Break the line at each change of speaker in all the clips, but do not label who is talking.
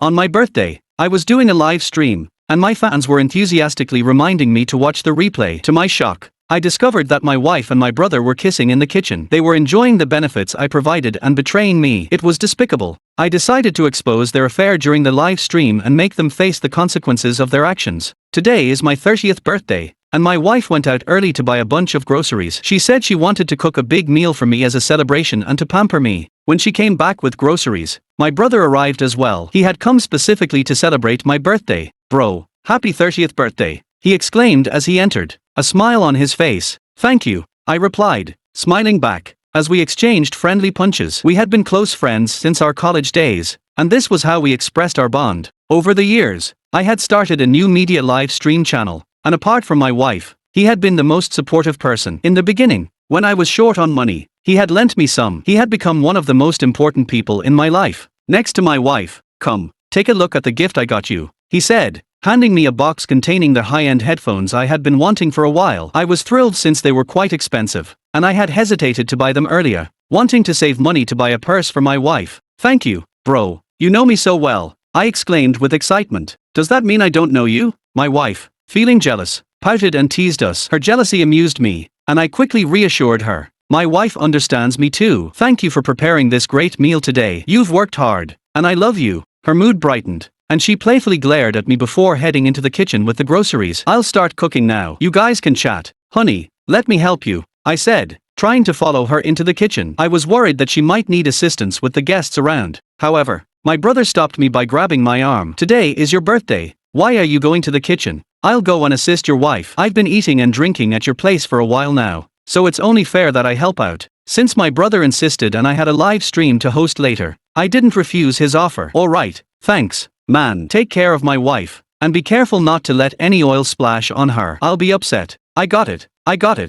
On my birthday, I was doing a live stream, and my fans were enthusiastically reminding me to watch the replay. To my shock, I discovered that my wife and my brother were kissing in the kitchen. They were enjoying the benefits I provided and betraying me. It was despicable. I decided to expose their affair during the live stream and make them face the consequences of their actions. Today is my 30th birthday, and my wife went out early to buy a bunch of groceries. She said she wanted to cook a big meal for me as a celebration and to pamper me. When she came back with groceries, my brother arrived as well. He had come specifically to celebrate my birthday. Bro, happy 30th birthday, he exclaimed as he entered, a smile on his face. Thank you, I replied, smiling back, as we exchanged friendly punches. We had been close friends since our college days, and this was how we expressed our bond. Over the years, I had started a new media live stream channel, and apart from my wife, he had been the most supportive person. In the beginning, when I was short on money, he had lent me some. He had become one of the most important people in my life. Next to my wife, come, take a look at the gift I got you, he said, handing me a box containing the high-end headphones I had been wanting for a while. I was thrilled since they were quite expensive, and I had hesitated to buy them earlier, wanting to save money to buy a purse for my wife. Thank you, bro, you know me so well, I exclaimed with excitement. Does that mean I don't know you? My wife, feeling jealous, pouted and teased us. Her jealousy amused me, and I quickly reassured her. My wife understands me too. Thank you for preparing this great meal today. You've worked hard, and I love you. Her mood brightened, and she playfully glared at me before heading into the kitchen with the groceries. I'll start cooking now. You guys can chat. Honey, let me help you, I said, trying to follow her into the kitchen. I was worried that she might need assistance with the guests around. However, my brother stopped me by grabbing my arm. Today is your birthday. Why are you going to the kitchen? I'll go and assist your wife. I've been eating and drinking at your place for a while now, so it's only fair that I help out. Since my brother insisted and I had a live stream to host later, I didn't refuse his offer. Alright, thanks, man. Take care of my wife, and be careful not to let any oil splash on her. I'll be upset. I got it.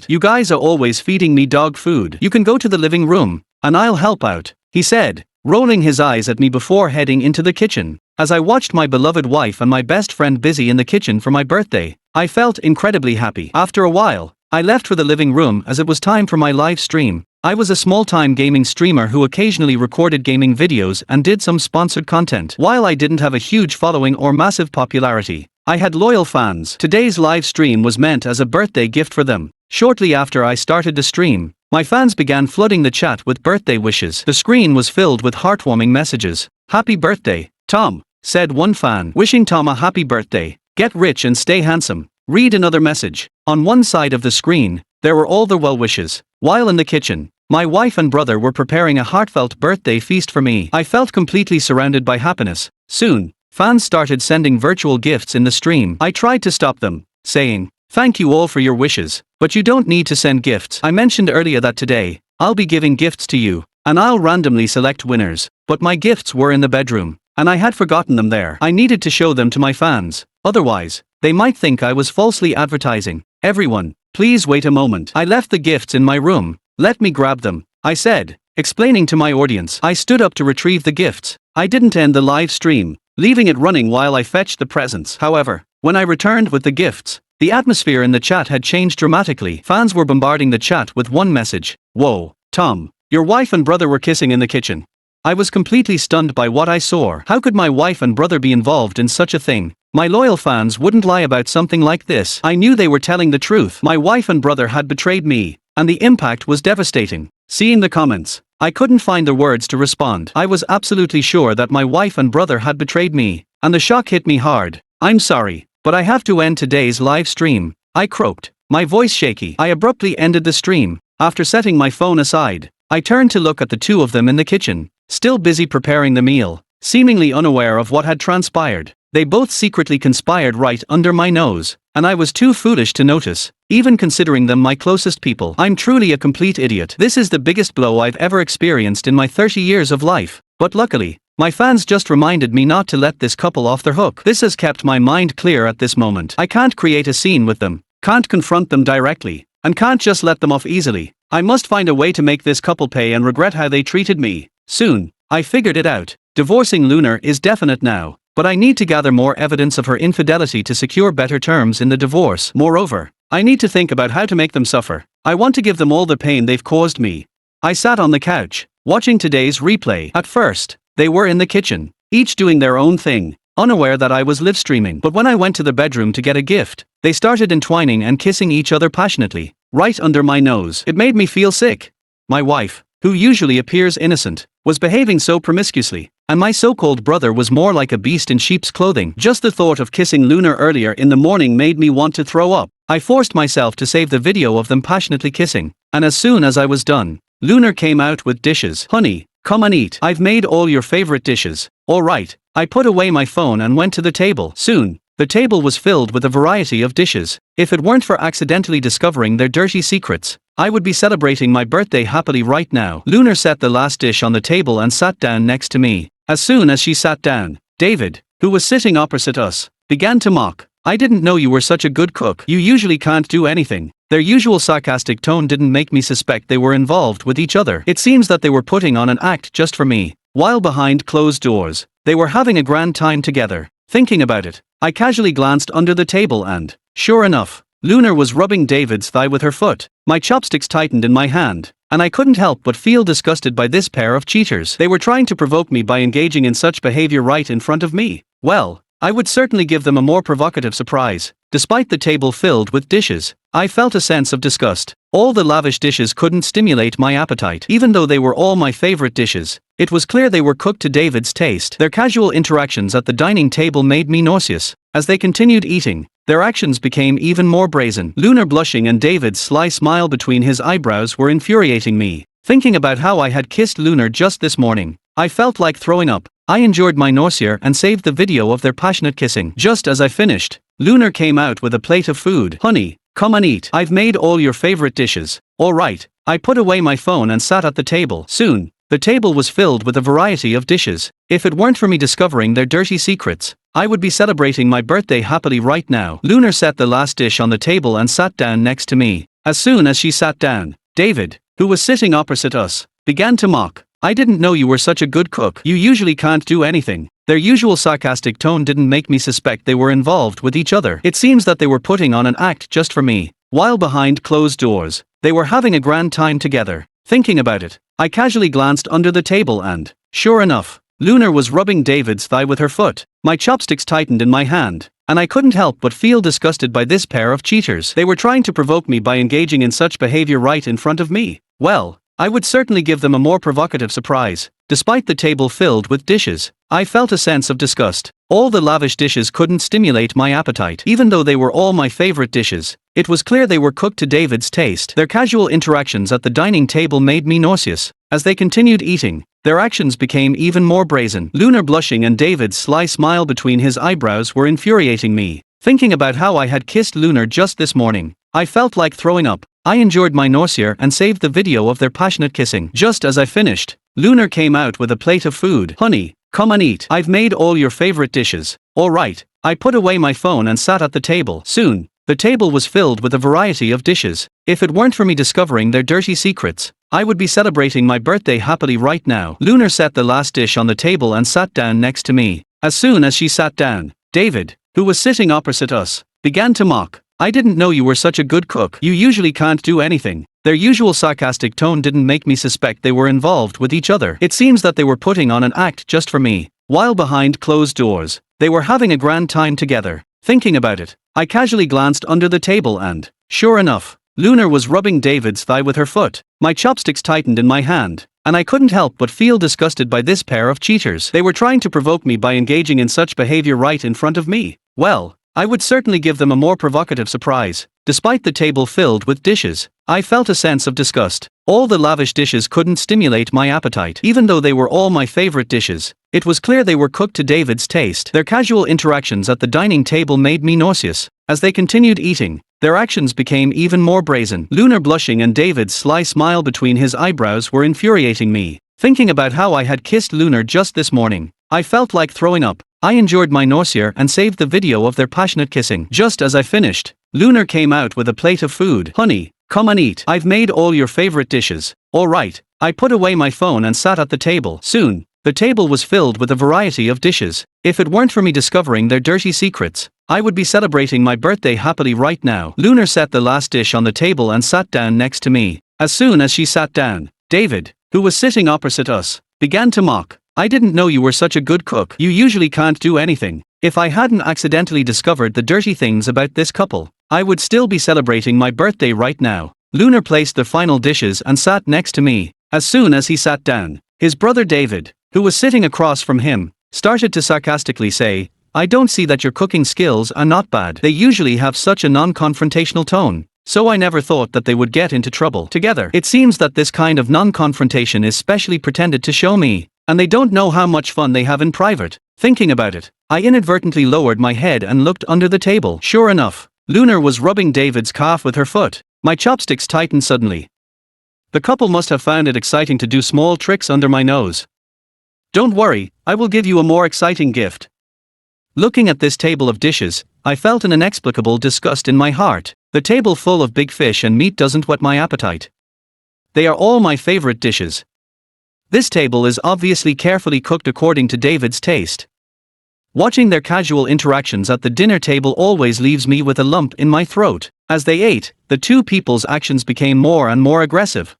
You guys are always feeding me dog food. You can go to the living room, and I'll help out, he said, rolling his eyes at me before heading into the kitchen. As I watched my beloved wife and my best friend busy in the kitchen for my birthday, I felt incredibly happy. After a while, I left for the living room as it was time for my live stream. I was a small-time gaming streamer who occasionally recorded gaming videos and did some sponsored content. While I didn't have a huge following or massive popularity, I had loyal fans. Today's live stream was meant as a birthday gift for them. Shortly after I started the stream, my fans began flooding the chat with birthday wishes. The screen was filled with heartwarming messages. Happy birthday, Tom, said one fan, wishing Tom a happy birthday. Get rich and stay handsome. Read another message. On one side of the screen, there were all the well wishes. While in the kitchen, my wife and brother were preparing a heartfelt birthday feast for me. I felt completely surrounded by happiness. Soon, fans started sending virtual gifts in the stream. I tried to stop them, saying, "Thank you all for your wishes, but you don't need to send gifts." I mentioned earlier that today, I'll be giving gifts to you, and I'll randomly select winners. But my gifts were in the bedroom, and I had forgotten them there. I needed to show them to my fans, otherwise, they might think I was falsely advertising. Everyone, please wait a moment. I left the gifts in my room. Let me grab them, I said, explaining to my audience. I stood up to retrieve the gifts. I didn't end the live stream, leaving it running while I fetched the presents. However, when I returned with the gifts, the atmosphere in the chat had changed dramatically. Fans were bombarding the chat with one message. Whoa, Tom, your wife and brother were kissing in the kitchen. I was completely stunned by what I saw. How could my wife and brother be involved in such a thing? My loyal fans wouldn't lie about something like this. I knew they were telling the truth. My wife and brother had betrayed me, and the impact was devastating. Seeing the comments, I couldn't find the words to respond. I was absolutely sure that my wife and brother had betrayed me, and the shock hit me hard. I'm sorry, but I have to end today's live stream, I croaked, my voice shaky. I abruptly ended the stream. After setting my phone aside, I turned to look at the two of them in the kitchen, still busy preparing the meal, seemingly unaware of what had transpired. They both secretly conspired right under my nose, and I was too foolish to notice, even considering them my closest people. I'm truly a complete idiot. This is the biggest blow I've ever experienced in my 30 years of life, but luckily, my fans just reminded me not to let this couple off their hook. This has kept my mind clear at this moment. I can't create a scene with them, can't confront them directly, and can't just let them off easily. I must find a way to make this couple pay and regret how they treated me. Soon, I figured it out. Divorcing Lunar is definite now. But I need to gather more evidence of her infidelity to secure better terms in the divorce. Moreover, I need to think about how to make them suffer. I want to give them all the pain they've caused me. I sat on the couch, watching today's replay. At first, they were in the kitchen, each doing their own thing, unaware that I was live streaming. But when I went to the bedroom to get a gift, they started entwining and kissing each other passionately, right under my nose. It made me feel sick. My wife, who usually appears innocent, was behaving so promiscuously, and my so-called brother was more like a beast in sheep's clothing. Just the thought of kissing Lunar earlier in the morning made me want to throw up. I forced myself to save the video of them passionately kissing, and as soon as I was done, Lunar came out with dishes. Honey, come and eat. I've made all your favorite dishes. Alright. I put away my phone and went to the table. Soon, the table was filled with a variety of dishes. If it weren't for accidentally discovering their dirty secrets, I would be celebrating my birthday happily right now. Lunar set the last dish on the table and sat down next to me. As soon as she sat down, David, who was sitting opposite us, began to mock. I didn't know you were such a good cook. You usually can't do anything. Their usual sarcastic tone didn't make me suspect they were involved with each other. It seems that they were putting on an act just for me, while behind closed doors, they were having a grand time together. Thinking about it, I casually glanced under the table and, sure enough, Lunar was rubbing David's thigh with her foot. My chopsticks tightened in my hand, and I couldn't help but feel disgusted by this pair of cheaters. They were trying to provoke me by engaging in such behavior right in front of me. Well, I would certainly give them a more provocative surprise. Despite the table filled with dishes, I felt a sense of disgust. All the lavish dishes couldn't stimulate my appetite. Even though they were all my favorite dishes, it was clear they were cooked to David's taste. Their casual interactions at the dining table made me nauseous. As they continued eating, their actions became even more brazen. Lunar blushing and David's sly smile between his eyebrows were infuriating me. Thinking about how I had kissed Lunar just this morning, I felt like throwing up. I enjoyed my nausea and saved the video of their passionate kissing. Just as I finished, Lunar came out with a plate of food. Honey, come and eat. I've made all your favorite dishes. Alright. I put away my phone and sat at the table. Soon, the table was filled with a variety of dishes. If it weren't for me discovering their dirty secrets, I would be celebrating my birthday happily right now. Lunar set the last dish on the table and sat down next to me. As soon as she sat down, David, who was sitting opposite us, began to mock. I didn't know you were such a good cook. You usually can't do anything. Their usual sarcastic tone didn't make me suspect they were involved with each other. It seems that they were putting on an act just for me, while behind closed doors, they were having a grand time together. Thinking about it, I casually glanced under the table and, sure enough, Lunar was rubbing David's thigh with her foot. My chopsticks tightened in my hand, and I couldn't help but feel disgusted by this pair of cheaters. They were trying to provoke me by engaging in such behavior right in front of me. Well, I would certainly give them a more provocative surprise. Despite the table filled with dishes, I felt a sense of disgust. All the lavish dishes couldn't stimulate my appetite. Even though they were all my favorite dishes, it was clear they were cooked to David's taste. Their casual interactions at the dining table made me nauseous. As they continued eating, their actions became even more brazen. Lunar blushing and David's sly smile between his eyebrows were infuriating me. Thinking about how I had kissed Lunar just this morning, I felt like throwing up. I enjoyed my nausea and saved the video of their passionate kissing. Just as I finished, Lunar came out with a plate of food. Honey, come and eat. I've made all your favorite dishes. Alright. I put away my phone and sat at the table. Soon, the table was filled with a variety of dishes. If it weren't for me discovering their dirty secrets, I would be celebrating my birthday happily right now. Lunar set the last dish on the table and sat down next to me. As soon as she sat down, David, who was sitting opposite us, began to mock. I didn't know you were such a good cook. You usually can't do anything. Their usual sarcastic tone didn't make me suspect they were involved with each other. It seems that they were putting on an act just for me, while behind closed doors, they were having a grand time together. Thinking about it, I casually glanced under the table and, sure enough, Lunar was rubbing David's thigh with her foot. My chopsticks tightened in my hand, and I couldn't help but feel disgusted by this pair of cheaters. They were trying to provoke me by engaging in such behavior right in front of me. Well, I would certainly give them a more provocative surprise. Despite the table filled with dishes, I felt a sense of disgust. All the lavish dishes couldn't stimulate my appetite. Even though they were all my favorite dishes, it was clear they were cooked to David's taste. Their casual interactions at the dining table made me nauseous. As they continued eating, their actions became even more brazen. Lunar blushing and David's sly smile between his eyebrows were infuriating me. Thinking about how I had kissed Lunar just this morning, I felt like throwing up. I enjoyed my nausea and saved the video of their passionate kissing. Just as I finished, Lunar came out with a plate of food. Honey, come and eat. I've made all your favorite dishes. Alright. I put away my phone and sat at the table. Soon, the table was filled with a variety of dishes. If it weren't for me discovering their dirty secrets, I would be celebrating my birthday happily right now. Lunar set the last dish on the table and sat down next to me. As soon as she sat down, David, who was sitting opposite us, began to mock. I didn't know you were such a good cook. You usually can't do anything. If I hadn't accidentally discovered the dirty things about this couple, I would still be celebrating my birthday right now. Lunar placed the final dishes and sat next to me. As soon as he sat down, his brother David, who was sitting across from him, started to sarcastically say, "I don't see that your cooking skills are not bad." They usually have such a non-confrontational tone, so I never thought that they would get into trouble together. It seems that this kind of non-confrontation is specially pretended to show me, and they don't know how much fun they have in private. Thinking about it, I inadvertently lowered my head and looked under the table. Sure enough, Lunar was rubbing David's calf with her foot. My chopsticks tightened suddenly. The couple must have found it exciting to do small tricks under my nose. "Don't worry, I will give you a more exciting gift." Looking at this table of dishes, I felt an inexplicable disgust in my heart. The table full of big fish and meat doesn't whet my appetite. They are all my favorite dishes. This table is obviously carefully cooked according to David's taste. Watching their casual interactions at the dinner table always leaves me with a lump in my throat. As they ate, the two people's actions became more and more aggressive.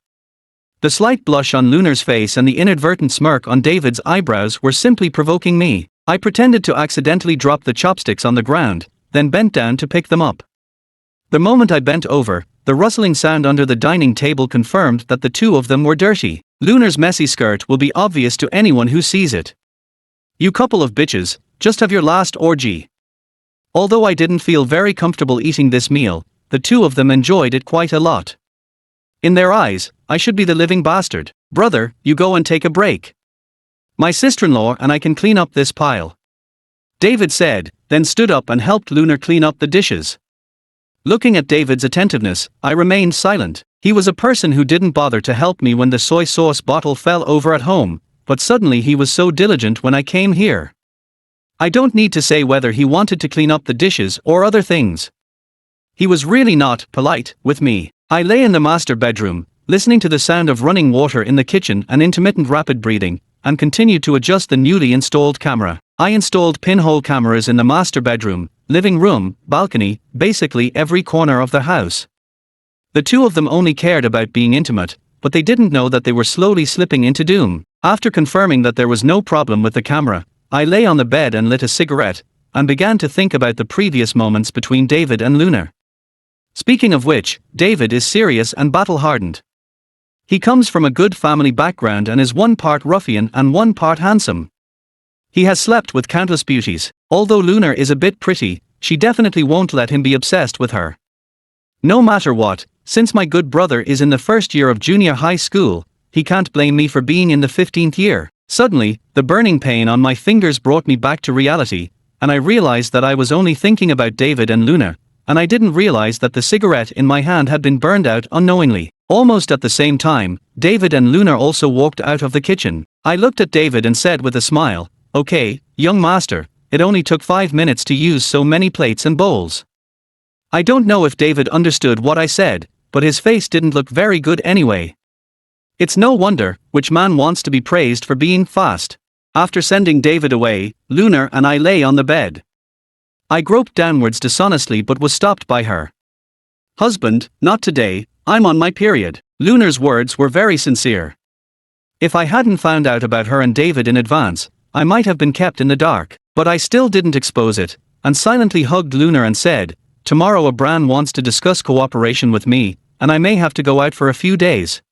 The slight blush on Lunar's face and the inadvertent smirk on David's eyebrows were simply provoking me. I pretended to accidentally drop the chopsticks on the ground, then bent down to pick them up. The moment I bent over, the rustling sound under the dining table confirmed that the two of them were dirty. Lunar's messy skirt will be obvious to anyone who sees it. "You couple of bitches, just have your last orgy." Although I didn't feel very comfortable eating this meal, the two of them enjoyed it quite a lot. In their eyes, I should be the living bastard. "Brother, you go and take a break. My sister-in-law and I can clean up this pile," David said, then stood up and helped Lunar clean up the dishes. Looking at David's attentiveness, I remained silent. He was a person who didn't bother to help me when the soy sauce bottle fell over at home, but suddenly he was so diligent when I came here. I don't need to say whether he wanted to clean up the dishes or other things. He was really not polite with me. I lay in the master bedroom, listening to the sound of running water in the kitchen and intermittent rapid breathing, and continued to adjust the newly installed camera. I installed pinhole cameras in the master bedroom, living room, balcony, basically every corner of the house. The two of them only cared about being intimate, but they didn't know that they were slowly slipping into doom. After confirming that there was no problem with the camera, I lay on the bed and lit a cigarette, and began to think about the previous moments between David and Lunar. Speaking of which, David is serious and battle-hardened. He comes from a good family background and is one part ruffian and one part handsome. He has slept with countless beauties. Although Lunar is a bit pretty, she definitely won't let him be obsessed with her. No matter what, since my good brother is in the first year of junior high school, he can't blame me for being in the 15th year. Suddenly, the burning pain on my fingers brought me back to reality, and I realized that I was only thinking about David and Lunar, and I didn't realize that the cigarette in my hand had been burned out unknowingly. Almost at the same time, David and Lunar also walked out of the kitchen. I looked at David and said with a smile, "Okay, young master, it only took 5 minutes to use so many plates and bowls." I don't know if David understood what I said, but his face didn't look very good anyway. It's no wonder, which man wants to be praised for being fast? After sending David away, Lunar and I lay on the bed. I groped downwards dishonestly but was stopped by her. "Husband, not today, I'm on my period." Lunar's words were very sincere. If I hadn't found out about her and David in advance, I might have been kept in the dark, but I still didn't expose it, and silently hugged Lunar and said, "Tomorrow Abran wants to discuss cooperation with me, and I may have to go out for a few days."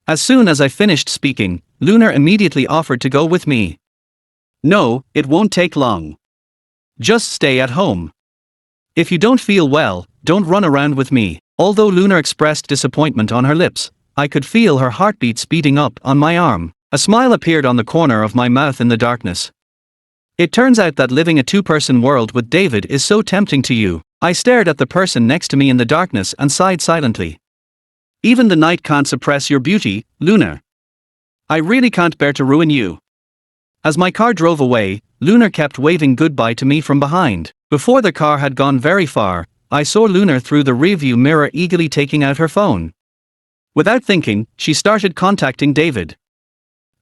As soon as I finished speaking, Lunar immediately offered to go with me. "No, it won't take long. Just stay at home. If you don't feel well, don't run around with me." Although Lunar expressed disappointment on her lips, I could feel her heartbeat speeding up on my arm. A smile appeared on the corner of my mouth in the darkness. It turns out that living a two-person world with David is so tempting to you. I stared at the person next to me in the darkness and sighed silently. "Even the night can't suppress your beauty, Lunar. I really can't bear to ruin you." As my car drove away, Lunar kept waving goodbye to me from behind. Before the car had gone very far, I saw Lunar through the rearview mirror eagerly taking out her phone. Without thinking, she started contacting David.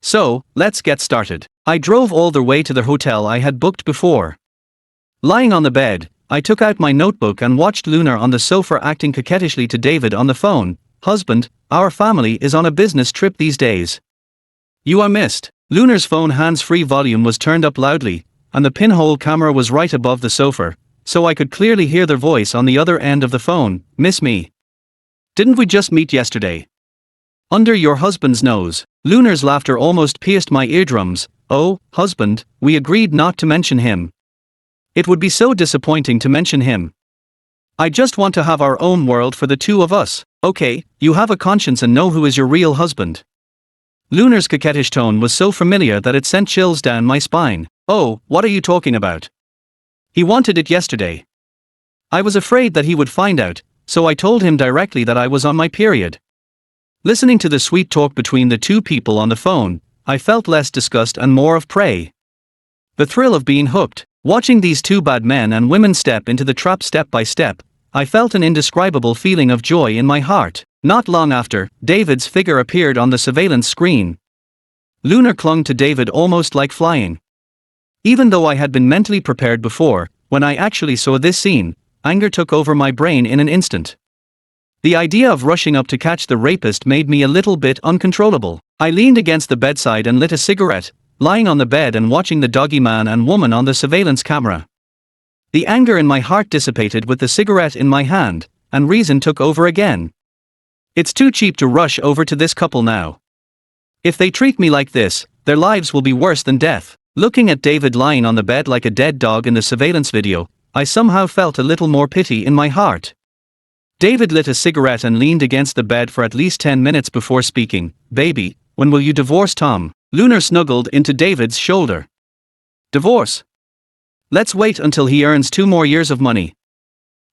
"So, let's get started." I drove all the way to the hotel I had booked before. Lying on the bed, I took out my notebook and watched Lunar on the sofa acting coquettishly to David on the phone. "Husband, our family is on a business trip these days. You are missed." Lunar's phone hands-free volume was turned up loudly, and the pinhole camera was right above the sofa, so I could clearly hear their voice on the other end of the phone. "Miss me? Didn't we just meet yesterday? Under your husband's nose." Lunar's laughter almost pierced my eardrums. "Oh, husband, we agreed not to mention him. It would be so disappointing to mention him. I just want to have our own world for the two of us." "Okay, you have a conscience and know who is your real husband." Lunar's coquettish tone was so familiar that it sent chills down my spine. "Oh, what are you talking about? He wanted it yesterday. I was afraid that he would find out, so I told him directly that I was on my period." Listening to the sweet talk between the two people on the phone, I felt less disgust and more of prey. The thrill of being hooked. Watching these two bad men and women step into the trap step by step, I felt an indescribable feeling of joy in my heart. Not long after, David's figure appeared on the surveillance screen. Lunar clung to David almost like flying. Even though I had been mentally prepared before, when I actually saw this scene, anger took over my brain in an instant. The idea of rushing up to catch the rapist made me a little bit uncontrollable. I leaned against the bedside and lit a cigarette, lying on the bed and watching the doggy man and woman on the surveillance camera. The anger in my heart dissipated with the cigarette in my hand, and reason took over again. It's too cheap to rush over to this couple now. If they treat me like this, their lives will be worse than death. Looking at David lying on the bed like a dead dog in the surveillance video, I somehow felt a little more pity in my heart. David lit a cigarette and leaned against the bed for at least 10 minutes before speaking. "Baby, when will you divorce Tom?" Lunar snuggled into David's shoulder. "Divorce? Let's wait until he earns 2 more years of money.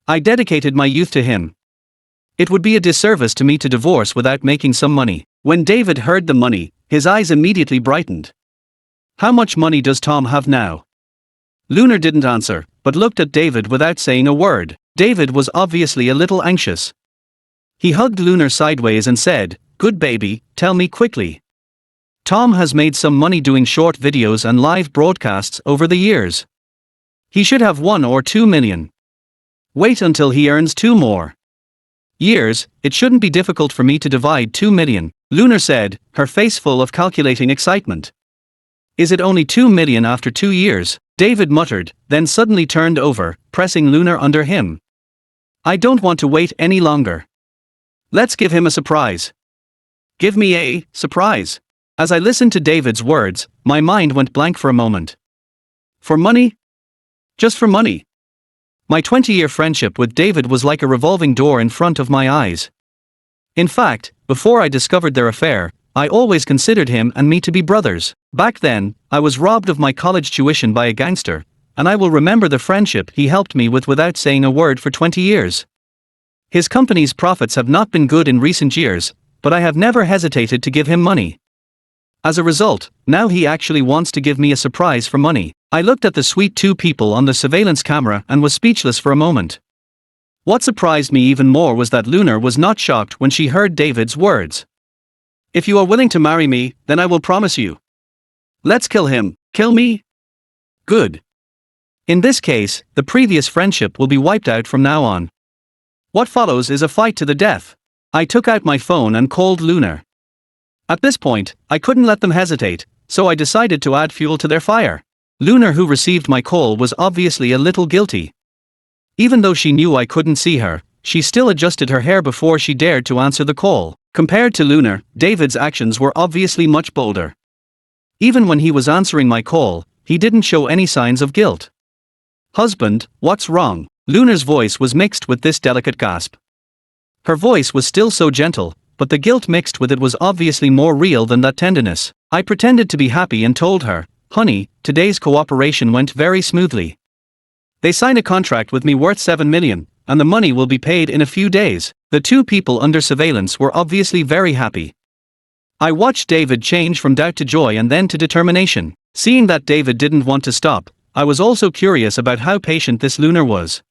I dedicated my youth to him. It would be a disservice to me to divorce without making some money." When David heard the money, his eyes immediately brightened. "How much money does Tom have now?" Lunar didn't answer, but looked at David without saying a word. David was obviously a little anxious. He hugged Lunar sideways and said, "Good baby, tell me quickly." "Tom has made some money doing short videos and live broadcasts over the years. He should have 1 or 2 million. Wait until he earns 2 more years, it shouldn't be difficult for me to divide 2 million, Lunar said, her face full of calculating excitement. "Is it only 2 million after 2 years? David muttered, then suddenly turned over, pressing Lunar under him. "I don't want to wait any longer. Let's give him a surprise." "Give me a surprise?" As I listened to David's words, my mind went blank for a moment. For money? Just for money? My 20-year friendship with David was like a revolving door in front of my eyes. In fact, before I discovered their affair, I always considered him and me to be brothers. Back then, I was robbed of my college tuition by a gangster, and I will remember the friendship he helped me with without saying a word for 20 years. His company's profits have not been good in recent years, but I have never hesitated to give him money. As a result, now he actually wants to give me a surprise for money. I looked at the sweet 2 people on the surveillance camera and was speechless for a moment. What surprised me even more was that Lunar was not shocked when she heard David's words. "If you are willing to marry me, then I will promise you. Let's kill him." "Kill me? Good. In this case, the previous friendship will be wiped out from now on. What follows is a fight to the death." I took out my phone and called Lunar. At this point, I couldn't let them hesitate, so I decided to add fuel to their fire. Lunar, who received my call, was obviously a little guilty. Even though she knew I couldn't see her, she still adjusted her hair before she dared to answer the call. Compared to Lunar, David's actions were obviously much bolder. Even when he was answering my call, he didn't show any signs of guilt. "Husband, what's wrong?" Lunar's voice was mixed with this delicate gasp. Her voice was still so gentle, but the guilt mixed with it was obviously more real than that tenderness. I pretended to be happy and told her, "Honey, today's cooperation went very smoothly. They signed a contract with me worth 7 million, and the money will be paid in a few days." The 2 people under surveillance were obviously very happy. I watched David change from doubt to joy and then to determination. Seeing that David didn't want to stop, I was also curious about how patient this Lunar was.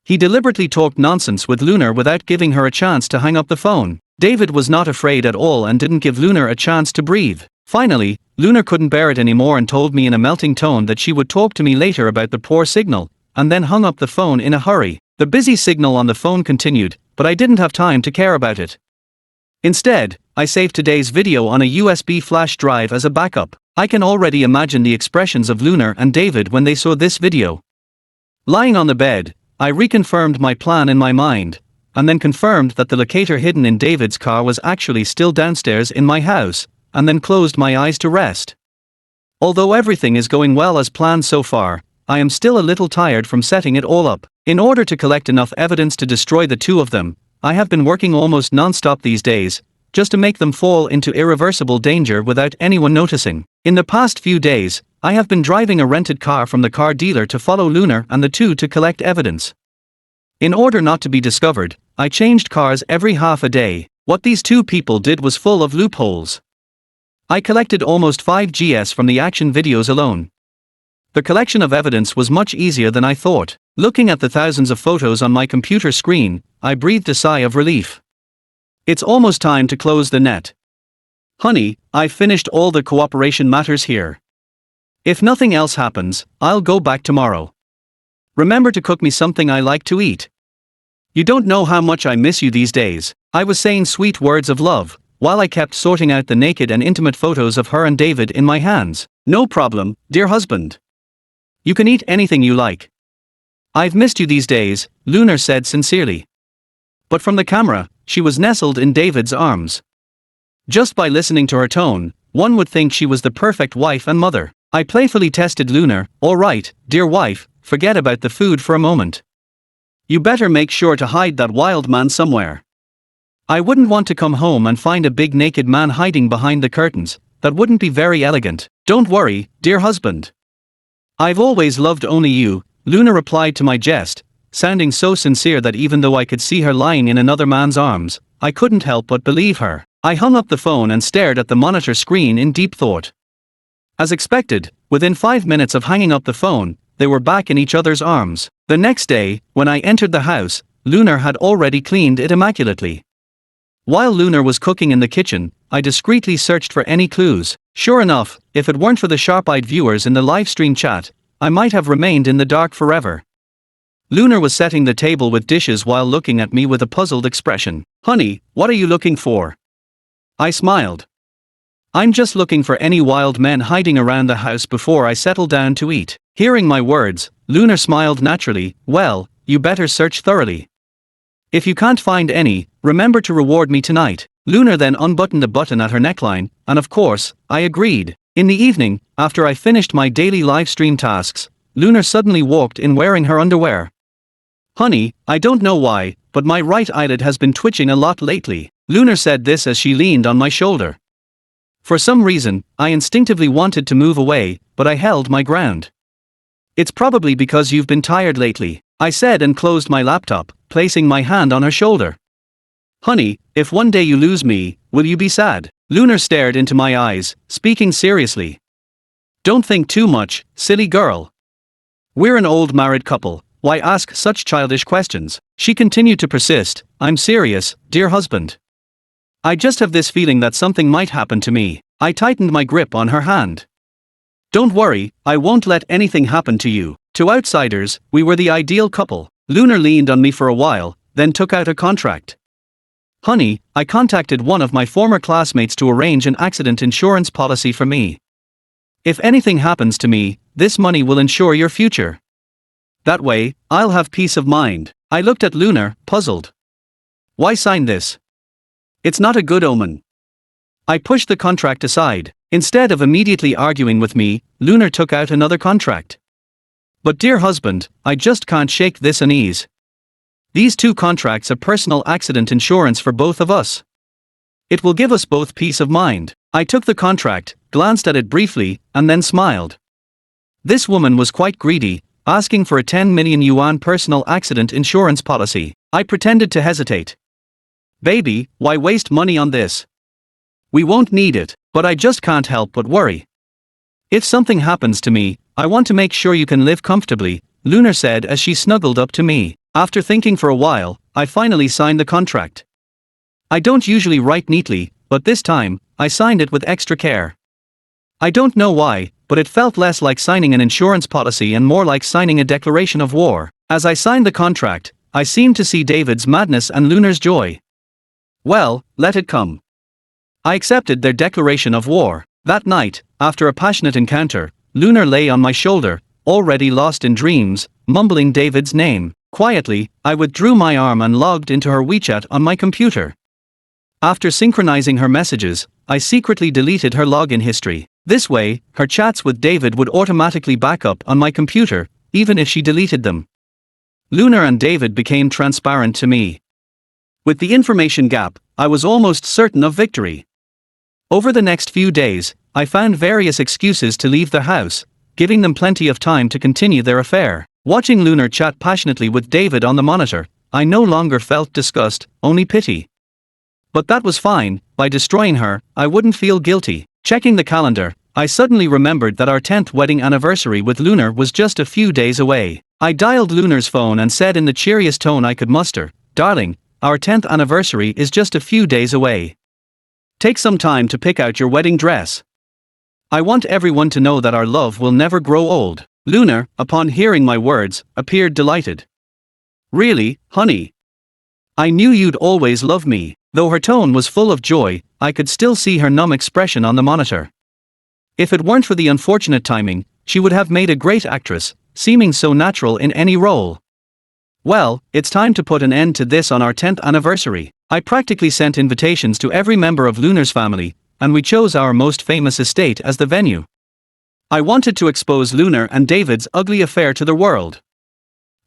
He deliberately talked nonsense with Lunar without giving her a chance to hang up the phone. David was not afraid at all and didn't give Lunar a chance to breathe. Finally, Lunar couldn't bear it anymore and told me in a melting tone that she would talk to me later about the poor signal, and then hung up the phone in a hurry. The busy signal on the phone continued, but I didn't have time to care about it. Instead, I saved today's video on a USB flash drive as a backup. I can already imagine the expressions of Lunar and David when they saw this video. Lying on the bed, I reconfirmed my plan in my mind, and then confirmed that the locator hidden in David's car was actually still downstairs in my house, and then closed my eyes to rest. Although everything is going well as planned so far, I am still a little tired from setting it all up. In order to collect enough evidence to destroy the two of them, I have been working almost non-stop these days, just to make them fall into irreversible danger without anyone noticing. In the past few days, I have been driving a rented car from the car dealer to follow Lunar and the two to collect evidence. In order not to be discovered, I changed cars every half a day. What these two people did was full of loopholes. I collected almost 5 GS from the action videos alone. The collection of evidence was much easier than I thought. Looking at the thousands of photos on my computer screen, I breathed a sigh of relief. It's almost time to close the net. Honey, I've finished all the cooperation matters here. If nothing else happens, I'll go back tomorrow. Remember to cook me something I like to eat. You don't know how much I miss you these days. I was saying sweet words of love, while I kept sorting out the naked and intimate photos of her and David in my hands. No problem, dear husband. You can eat anything you like. I've missed you these days, Lunar said sincerely. But from the camera, she was nestled in David's arms. Just by listening to her tone, one would think she was the perfect wife and mother. I playfully tested Lunar. All right, dear wife, forget about the food for a moment. You better make sure to hide that wild man somewhere. I wouldn't want to come home and find a big naked man hiding behind the curtains. That wouldn't be very elegant. Don't worry, dear husband. I've always loved only you, Luna replied to my jest, sounding so sincere that even though I could see her lying in another man's arms, I couldn't help but believe her. I hung up the phone and stared at the monitor screen in deep thought. As expected, within 5 minutes of hanging up the phone, they were back in each other's arms. The next day, when I entered the house, Lunar had already cleaned it immaculately. While Lunar was cooking in the kitchen, I discreetly searched for any clues. Sure enough, if it weren't for the sharp-eyed viewers in the live stream chat, I might have remained in the dark forever. Lunar was setting the table with dishes while looking at me with a puzzled expression. Honey, what are you looking for? I smiled. I'm just looking for any wild men hiding around the house before I settle down to eat. Hearing my words, Lunar smiled naturally. Well, you better search thoroughly. If you can't find any, remember to reward me tonight. Lunar then unbuttoned a button at her neckline, and of course, I agreed. In the evening, after I finished my daily live stream tasks, Lunar suddenly walked in wearing her underwear. Honey, I don't know why, but my right eyelid has been twitching a lot lately. Lunar said this as she leaned on my shoulder. For some reason, I instinctively wanted to move away, but I held my ground. It's probably because you've been tired lately, I said and closed my laptop, placing my hand on her shoulder. Honey, if one day you lose me, will you be sad? Lunar stared into my eyes, speaking seriously. Don't think too much, silly girl. We're an old married couple, why ask such childish questions? She continued to persist. I'm serious, dear husband. I just have this feeling that something might happen to me. I tightened my grip on her hand. Don't worry, I won't let anything happen to you. To outsiders, we were the ideal couple. Lunar leaned on me for a while, then took out a contract. Honey, I contacted one of my former classmates to arrange an accident insurance policy for me. If anything happens to me, this money will ensure your future. That way, I'll have peace of mind. I looked at Lunar, puzzled. Why sign this? It's not a good omen. I pushed the contract aside. Instead of immediately arguing with me, Lunar took out another contract. But dear husband, I just can't shake this unease. These two contracts are personal accident insurance for both of us. It will give us both peace of mind. I took the contract, glanced at it briefly, and then smiled. This woman was quite greedy, asking for a 10 million yuan personal accident insurance policy. I pretended to hesitate. Baby, why waste money on this? We won't need it, but I just can't help but worry. If something happens to me, I want to make sure you can live comfortably, Lunar said as she snuggled up to me. After thinking for a while, I finally signed the contract. I don't usually write neatly, but this time, I signed it with extra care. I don't know why, but it felt less like signing an insurance policy and more like signing a declaration of war. As I signed the contract, I seemed to see David's madness and Lunar's joy. Well, let it come. I accepted their declaration of war. That night, After a passionate encounter, Lunar lay on my shoulder, already lost in dreams, mumbling David's name. Quietly, I withdrew my arm and logged into her WeChat on my computer. After synchronizing her messages, I secretly deleted her login history. This way, her chats with David would automatically back up on my computer, even if she deleted them. Lunar and David became transparent to me. With the information gap, I was almost certain of victory. Over the next few days, I found various excuses to leave the house, giving them plenty of time to continue their affair. Watching Lunar chat passionately with David on the monitor, I no longer felt disgust, only pity. But that was fine. By destroying her, I wouldn't feel guilty. Checking the calendar, I suddenly remembered that our 10th wedding anniversary with Lunar was just a few days away. I dialed Lunar's phone and said in the cheeriest tone I could muster, "Darling, our 10th anniversary is just a few days away. Take some time to pick out your wedding dress. I want everyone to know that our love will never grow old." Lunar, upon hearing my words, appeared delighted. "Really, honey? I knew you'd always love me." Though her tone was full of joy, I could still see her numb expression on the monitor. If it weren't for the unfortunate timing, she would have made a great actress, seeming so natural in any role. Well, it's time to put an end to this on our 10th anniversary. I practically sent invitations to every member of Lunar's family, and we chose our most famous estate as the venue. I wanted to expose Lunar and David's ugly affair to the world.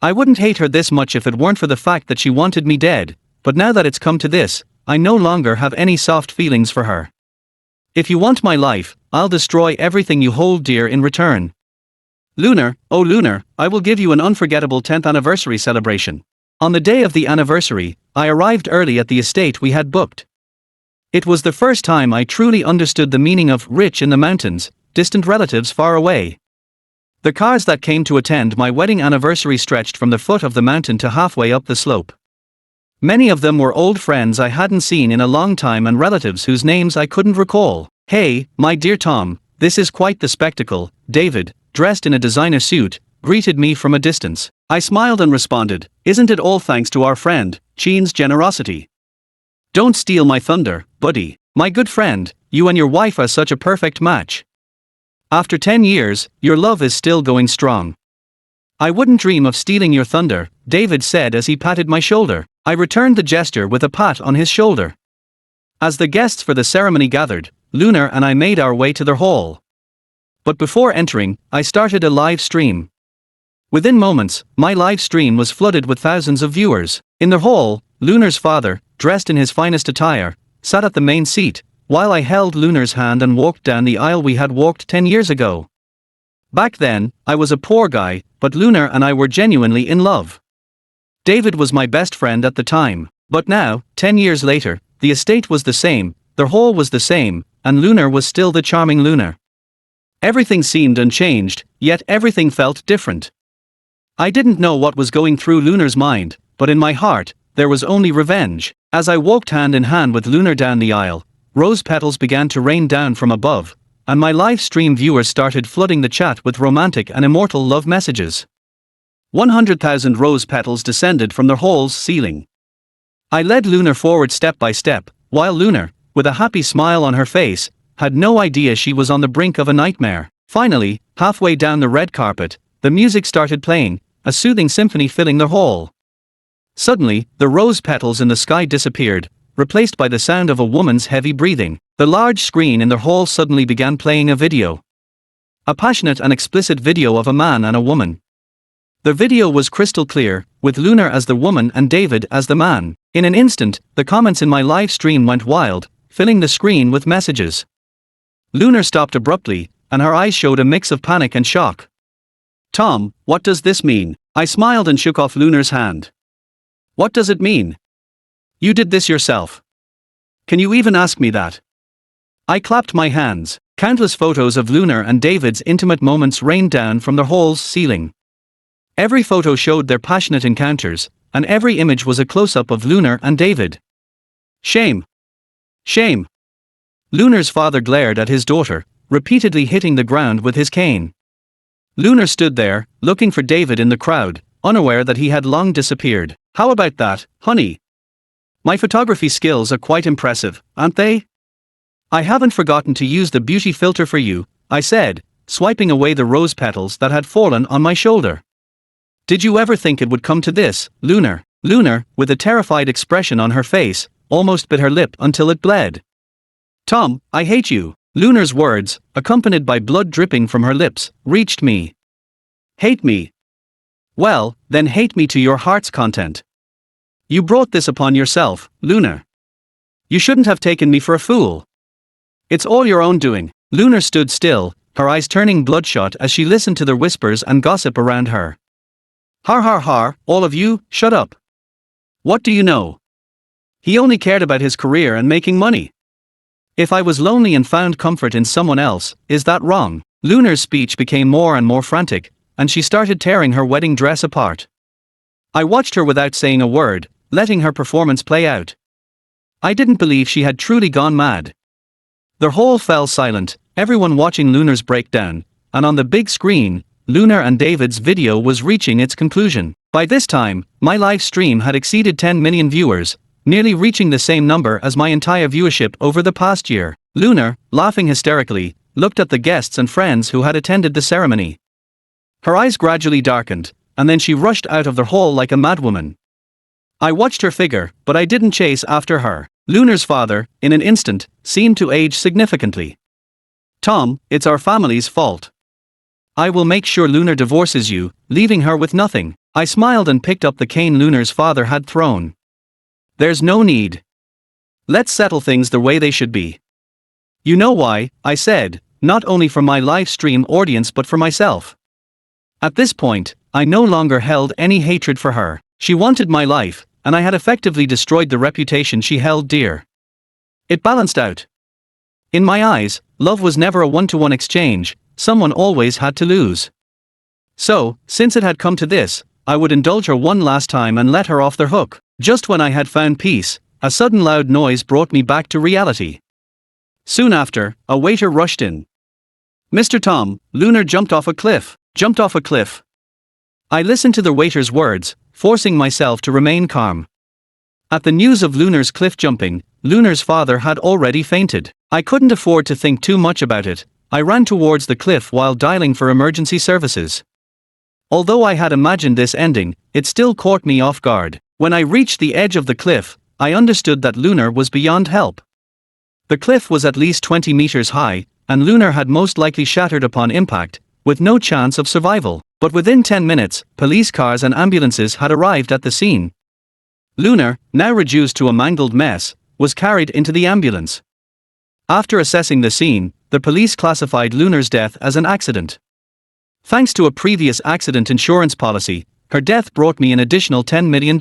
I wouldn't hate her this much if it weren't for the fact that she wanted me dead, but now that it's come to this, I no longer have any soft feelings for her. If you want my life, I'll destroy everything you hold dear in return. Lunar, oh Lunar, I will give you an unforgettable 10th anniversary celebration. On the day of the anniversary, I arrived early at the estate we had booked. It was the first time I truly understood the meaning of rich in the mountains, distant relatives far away. The cars that came to attend my wedding anniversary stretched from the foot of the mountain to halfway up the slope. Many of them were old friends I hadn't seen in a long time and relatives whose names I couldn't recall. "Hey, my dear Tom, this is quite the spectacle," David, dressed in a designer suit, greeted me from a distance. I smiled and responded, "Isn't it all thanks to our friend, Chien's generosity? Don't steal my thunder, buddy. My good friend, you and your wife are such a perfect match. After 10 years, your love is still going strong." "I wouldn't dream of stealing your thunder," David said as he patted my shoulder. I returned the gesture with a pat on his shoulder. As the guests for the ceremony gathered, Lunar and I made our way to their hall. But before entering, I started a live stream. Within moments, my live stream was flooded with thousands of viewers. In the hall, Lunar's father, dressed in his finest attire, sat at the main seat, while I held Lunar's hand and walked down the aisle we had walked 10 years ago. Back then, I was a poor guy, but Lunar and I were genuinely in love. David was my best friend at the time, but now, 10 years later, the estate was the same, their hall was the same, and Lunar was still the charming Lunar. Everything seemed unchanged, yet everything felt different. I didn't know what was going through Lunar's mind, but in my heart, there was only revenge. As I walked hand in hand with Lunar down the aisle, rose petals began to rain down from above, and my live stream viewers started flooding the chat with romantic and immortal love messages. 100,000 rose petals descended from their hall's ceiling. I led Lunar forward step by step, while Lunar, with a happy smile on her face, had no idea she was on the brink of a nightmare. Finally, halfway down the red carpet, the music started playing, a soothing symphony filling the hall. Suddenly, the rose petals in the sky disappeared, replaced by the sound of a woman's heavy breathing. The large screen in the hall suddenly began playing a video. A passionate and explicit video of a man and a woman. The video was crystal clear, with Lunar as the woman and David as the man. In an instant, the comments in my live stream went wild, filling the screen with messages. Lunar stopped abruptly, and her eyes showed a mix of panic and shock. "Tom, what does this mean?" I smiled and shook off Lunar's hand. "What does it mean? You did this yourself. Can you even ask me that?" I clapped my hands. Countless photos of Lunar and David's intimate moments rained down from the hall's ceiling. Every photo showed their passionate encounters, and every image was a close-up of Lunar and David. "Shame! Shame!" Lunar's father glared at his daughter, repeatedly hitting the ground with his cane. Lunar stood there, looking for David in the crowd, unaware that he had long disappeared. "How about that, honey? My photography skills are quite impressive, aren't they? I haven't forgotten to use the beauty filter for you," I said, swiping away the rose petals that had fallen on my shoulder. Did you ever think it would come to this, Lunar? Lunar, with a terrified expression on her face, almost bit her lip until it bled. Tom, I hate you. Lunar's words, accompanied by blood dripping from her lips, reached me. Hate me? Well, then hate me to your heart's content. You brought this upon yourself, Lunar. You shouldn't have taken me for a fool. It's all your own doing. Lunar stood still, her eyes turning bloodshot as she listened to the whispers and gossip around her. Har har har, all of you, shut up. What do you know? He only cared about his career and making money. If I was lonely and found comfort in someone else, is that wrong? Lunar's speech became more and more frantic, and she started tearing her wedding dress apart. I watched her without saying a word, letting her performance play out. I didn't believe she had truly gone mad. The hall fell silent, everyone watching Lunar's breakdown, and on the big screen, Lunar and David's video was reaching its conclusion. By this time, my live stream had exceeded 10 million viewers, nearly reaching the same number as my entire viewership over the past year. Lunar, laughing hysterically, looked at the guests and friends who had attended the ceremony. Her eyes gradually darkened, and then she rushed out of the hall like a madwoman. I watched her figure, but I didn't chase after her. Lunar's father, in an instant, seemed to age significantly. Tom, it's our family's fault. I will make sure Lunar divorces you, leaving her with nothing. I smiled and picked up the cane Lunar's father had thrown. There's no need. Let's settle things the way they should be. You know why, I said, not only for my live stream audience but for myself. At this point, I no longer held any hatred for her. She wanted my life, and I had effectively destroyed the reputation she held dear. It balanced out. In my eyes, love was never a one-to-one exchange, someone always had to lose. So, since it had come to this, I would indulge her one last time and let her off the hook. Just when I had found peace, a sudden loud noise brought me back to reality. Soon after, a waiter rushed in. Mr. Tom, Lunar jumped off a cliff. Jumped off a cliff. I listened to the waiter's words, forcing myself to remain calm. At the news of Lunar's cliff jumping, Lunar's father had already fainted. I couldn't afford to think too much about it. I ran towards the cliff while dialing for emergency services. Although I had imagined this ending, it still caught me off guard. When I reached the edge of the cliff, I understood that Lunar was beyond help. The cliff was at least 20 meters high, and Lunar had most likely shattered upon impact, with no chance of survival. But within 10 minutes, police cars and ambulances had arrived at the scene. Lunar, now reduced to a mangled mess, was carried into the ambulance. After assessing the scene, the police classified Lunar's death as an accident. Thanks to a previous accident insurance policy, her death brought me an additional $10 million.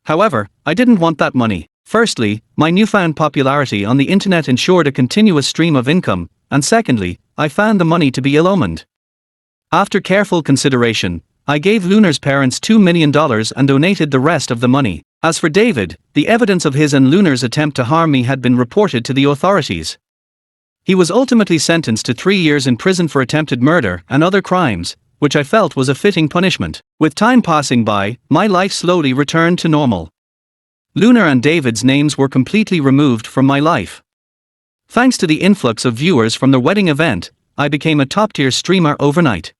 However, I didn't want that money. Firstly, my newfound popularity on the internet ensured a continuous stream of income, and secondly, I found the money to be ill-omened. After careful consideration, I gave Lunar's parents $2 million and donated the rest of the money. As for David, the evidence of his and Lunar's attempt to harm me had been reported to the authorities. He was ultimately sentenced to 3 years in prison for attempted murder and other crimes, which I felt was a fitting punishment. With time passing by, my life slowly returned to normal. Lunar and David's names were completely removed from my life. Thanks to the influx of viewers from the wedding event, I became a top-tier streamer overnight.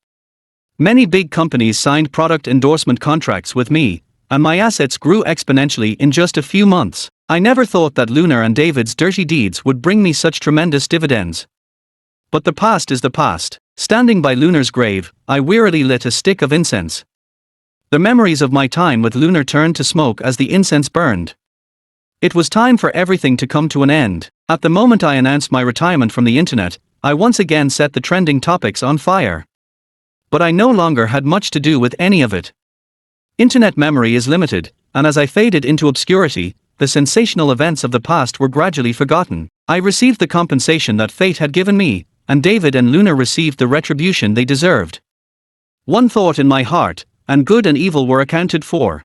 Many big companies signed product endorsement contracts with me, and my assets grew exponentially in just a few months. I never thought that Lunar and David's dirty deeds would bring me such tremendous dividends. But the past is the past. Standing by Lunar's grave, I wearily lit a stick of incense. The memories of my time with Lunar turned to smoke as the incense burned. It was time for everything to come to an end. At the moment I announced my retirement from the internet, I once again set the trending topics on fire. But I no longer had much to do with any of it. Internet memory is limited, and as I faded into obscurity, the sensational events of the past were gradually forgotten. I received the compensation that fate had given me, and David and Lunar received the retribution they deserved. One thought in my heart, and good and evil were accounted for.